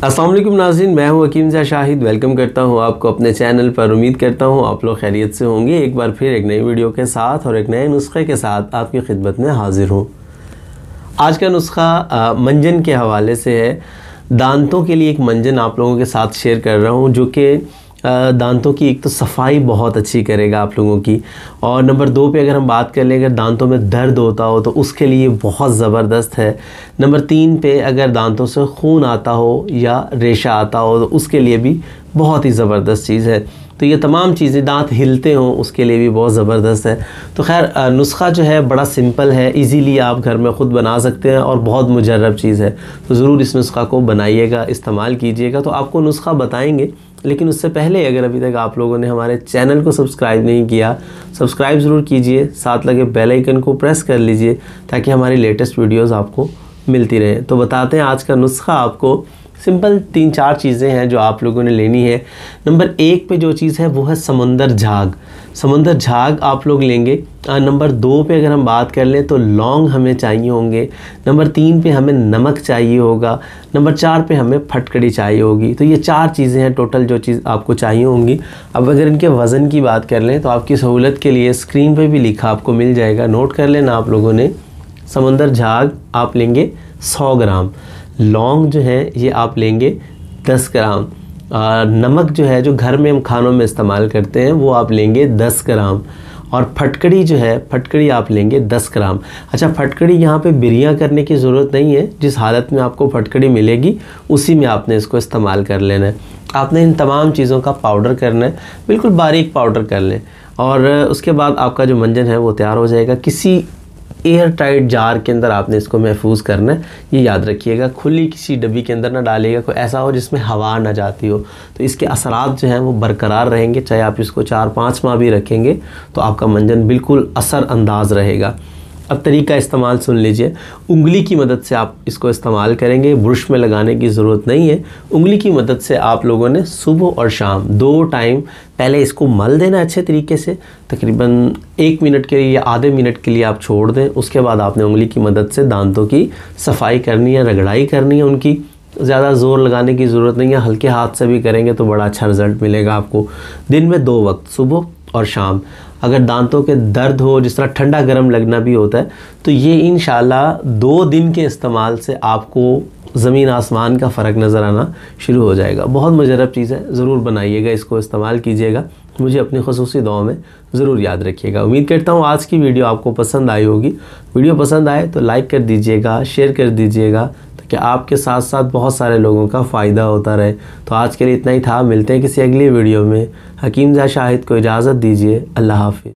अस्सलाम वालेकुम नाज़रीन, मैं हूं हकीम ज़ा शाहिद। वेलकम करता हूं आपको अपने चैनल पर। उम्मीद करता हूं आप लोग खैरियत से होंगे। एक बार फिर एक नई वीडियो के साथ और एक नए नुस्खे के साथ आपकी खिदमत में हाजिर हूं। आज का नुस्खा मंजन के हवाले से है। दांतों के लिए एक मंजन आप लोगों के साथ शेयर कर रहा हूं जो कि दांतों की एक तो सफाई बहुत अच्छी करेगा आप लोगों की, और नंबर 2 पे अगर हम बात कर लें, अगर दांतों में दर्द होता हो तो उसके लिए बहुत ज़बरदस्त है। नंबर 3 पे अगर दांतों से खून आता हो या रेशा आता हो तो उसके लिए भी बहुत ही ज़बरदस्त चीज़ है। तो ये तमाम चीज़ें, दांत हिलते हों उसके लिए भी बहुत ज़बरदस्त है। तो खैर नुस्खा जो है बड़ा सिंपल है, इजीली आप घर में ख़ुद बना सकते हैं और बहुत मुजर्रब चीज़ है। तो ज़रूर इस नुस्खा को बनाइएगा, इस्तेमाल कीजिएगा। तो आपको नुस्खा बताएंगे, लेकिन उससे पहले अगर अभी तक आप लोगों ने हमारे चैनल को सब्सक्राइब नहीं किया, सब्सक्राइब ज़रूर कीजिए, साथ लगे बेल आइकन को प्रेस कर लीजिए ताकि हमारी लेटेस्ट वीडियोस आपको मिलती रहें। तो बताते हैं आज का नुस्खा आपको। सिंपल 3-4 चीज़ें हैं जो आप लोगों ने लेनी है। नंबर 1 पे जो चीज़ है वो है समंदर झाग। समंदर झाग आप लोग लेंगे। नंबर 2 पे अगर हम बात कर लें तो लौंग हमें चाहिए होंगे। नंबर 3 पे हमें नमक चाहिए होगा। नंबर 4 पे हमें फटकड़ी चाहिए होगी। तो ये 4 चीज़ें हैं टोटल जो चीज़ आपको चाहिए होंगी। अब अगर इनके वज़न की बात कर लें तो आपकी सहूलत के लिए स्क्रीन पे भी लिखा आपको मिल जाएगा, नोट कर लेना आप लोगों ने। समंदर झाग आप लेंगे 100 ग्राम। लौंग जो है ये आप लेंगे 10 ग्राम। नमक जो है जो घर में हम खानों में इस्तेमाल करते हैं वो आप लेंगे 10 ग्राम। और फटकड़ी जो है, फटकड़ी आप लेंगे 10 ग्राम। अच्छा, फटकड़ी यहाँ पे बिरियाँ करने की ज़रूरत नहीं है। जिस हालत में आपको फटकड़ी मिलेगी उसी में आपने इसको इस्तेमाल कर लेना है। आपने इन तमाम चीज़ों का पाउडर करना है, बिल्कुल बारीक पाउडर कर लें। और उसके बाद आपका जो मंजन है वो तैयार हो जाएगा। किसी एयर टाइट जार के अंदर आपने इसको महफूज करना है, ये याद रखिएगा। खुली किसी डब्बी के अंदर ना डालिएगा, कोई ऐसा हो जिसमें हवा ना जाती हो, तो इसके असरात जो हैं वो बरकरार रहेंगे। चाहे आप इसको 4-5 माह भी रखेंगे तो आपका मंजन बिल्कुल असर अंदाज रहेगा। अब तरीका इस्तेमाल सुन लीजिए। उंगली की मदद से आप इसको इस्तेमाल करेंगे, ब्रश में लगाने की ज़रूरत नहीं है। उंगली की मदद से आप लोगों ने सुबह और शाम 2 टाइम पहले इसको मल देना अच्छे तरीके से। तकरीबन 1 मिनट के लिए या आधे मिनट के लिए आप छोड़ दें। उसके बाद आपने उंगली की मदद से दांतों की सफाई करनी है, रगड़ाई करनी है उनकी। ज़्यादा ज़ोर लगाने की ज़रूरत नहीं है, हल्के हाथ से भी करेंगे तो बड़ा अच्छा रिज़ल्ट मिलेगा आपको। दिन में 2 वक्त, सुबह और शाम। अगर दांतों के दर्द हो, जिस तरह ठंडा गर्म लगना भी होता है, तो ये इंशाल्लाह 2 दिन के इस्तेमाल से आपको ज़मीन आसमान का फ़र्क नज़र आना शुरू हो जाएगा। बहुत मुजरब चीज़ है, ज़रूर बनाइएगा, इसको इस्तेमाल कीजिएगा। मुझे अपनी ख़ुसूसी दुआ में ज़रूर याद रखिएगा। उम्मीद करता हूँ आज की वीडियो आपको पसंद आई होगी। वीडियो पसंद आए तो लाइक कर दीजिएगा, शेयर कर दीजिएगा ताकि आपके साथ साथ बहुत सारे लोगों का फ़ायदा होता रहे। तो आज के लिए इतना ही था। मिलते हैं किसी अगली वीडियो में। हकीम ज़ा शाहिद को इजाज़त दीजिए। अल्लाह हाफ़िज़।